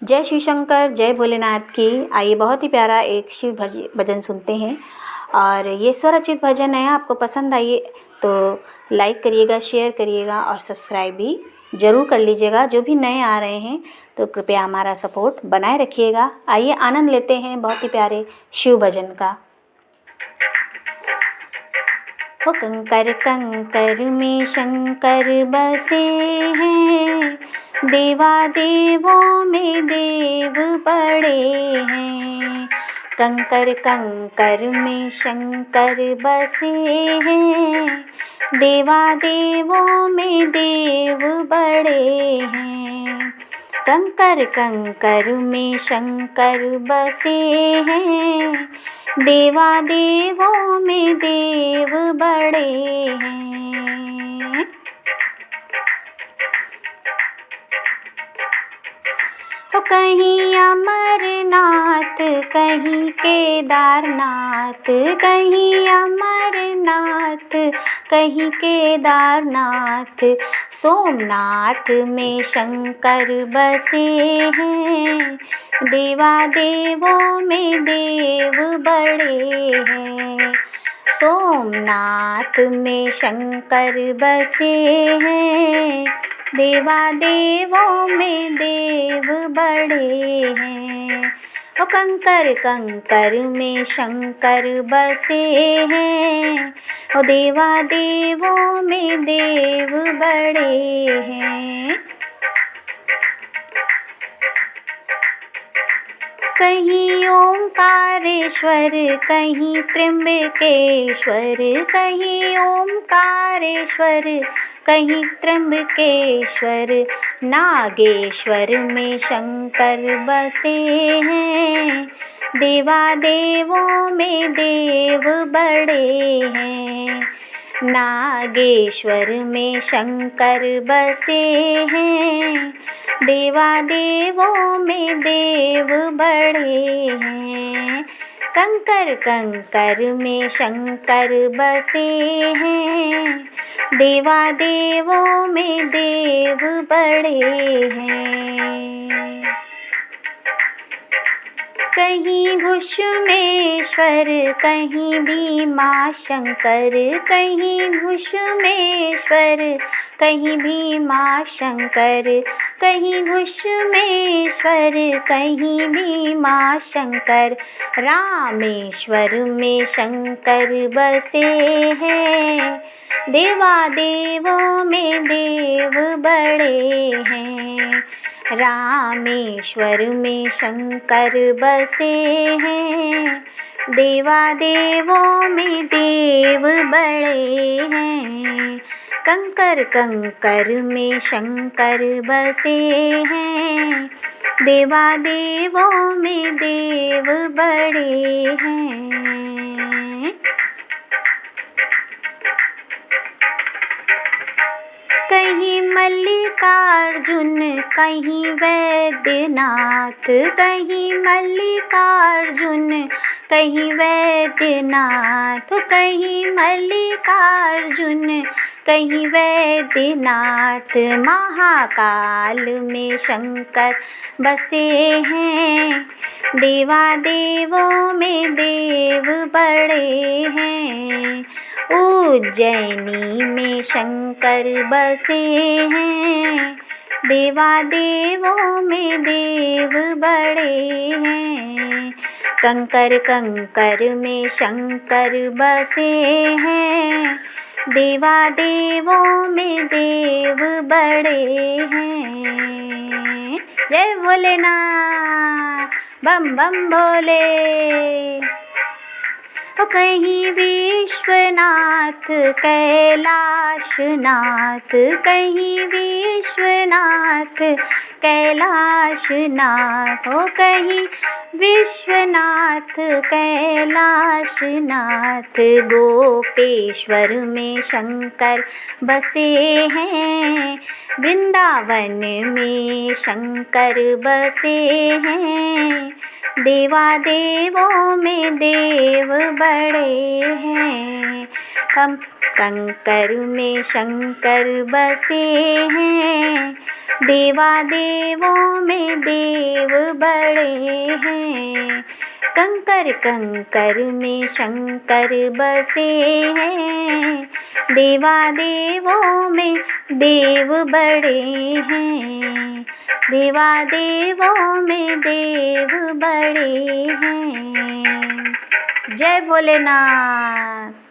जय शिव शंकर, जय भोलेनाथ की। आइए बहुत ही प्यारा एक शिव भजन सुनते हैं। और ये स्वरचित भजन है, आपको पसंद आइए तो लाइक करिएगा, शेयर करिएगा और सब्सक्राइब भी ज़रूर कर लीजिएगा। जो भी नए आ रहे हैं तो कृपया हमारा सपोर्ट बनाए रखिएगा। आइए आनंद लेते हैं बहुत ही प्यारे शिव भजन का। हो कंकर कंकर में शंकर बसे हैं, देवा देवों में देव बड़े हैं। कंकर कंकर में शंकर बसे हैं, देवा देवों में देव बड़े हैं। कंकर कंकर में शंकर बसे हैं, देवा देवों में देव बड़े हैं। तो कहीं अमरनाथ, कहीं केदारनाथ, कहीं अमरनाथ, कहीं केदारनाथ, सोमनाथ में शंकर बसे हैं, देवा देवों में देव बड़े हैं। सोमनाथ में शंकर बसे हैं, देवा देवों में देव बड़े हैं। ओ कंकर कंकर में शंकर बसे हैं, ओ देवा देवों में देव बड़े हैं। कहीं ओंकारेश्वर, कहीं त्र्यंबकेश्वर, कहीं ओंकारेश्वर, कहीं त्र्यंबकेश्वर, नागेश्वर में शंकर बसे हैं, देवा देवों में देव बड़े हैं। नागेश्वर में शंकर बसे हैं, देवा देवों में देव बड़े हैं। कंकर कंकर में शंकर बसे हैं, देवा देवों में देव बड़े हैं। कहीं घुश्मेश्वर, कहीं भीमा शंकर, कहीं घुश्मेश्वर, कहीं भीमा शंकर, कहीं घुश्मेश्वर, कहीं भीमा शंकर, रामेश्वर में शंकर बसे हैं, देवा देवों में देव बड़े हैं। रामेश्वर में शंकर बसे हैं, देवा देवों में देव बड़े हैं। कंकर कंकर में शंकर बसे हैं, देवा देवों में देव बड़े हैं। कहीं मल्लिकार्जुन, कहीं वैद्यनाथ, कहीं मल्लिकार्जुन, कहीं वैद्यनाथ, कहीं मल्लिकार्जुन, कहीं वैद्यनाथ, महाकाल में शंकर बसे हैं, देवा देवों में देव बड़े हैं। उज्जैनी में शंकर बसे हैं, देवा देवों में देव बड़े हैं। कंकर कंकर में शंकर बसे हैं, देवा देवों में देव बड़े हैं। जय भोलेनाथ, बम बम भोले। कहीं विश्वनाथ, कैलाशनाथ, कहीं विश्वनाथ, कैलाशनाथ, हो कहीं विश्वनाथ कैलाशनाथ गोपेश्वर में शंकर बसे हैं, वृंदावन में शंकर बसे हैं, देवादेवों में देव बड़े हैं। कंकर में शंकर बसे हैं, देवादेवों में देव बड़े हैं। कंकर कंकर में शंकर बसे हैं, देवादेवों में देव बड़े हैं, देवादेवों में देव बड़े हैं। जय भोलेनाथ।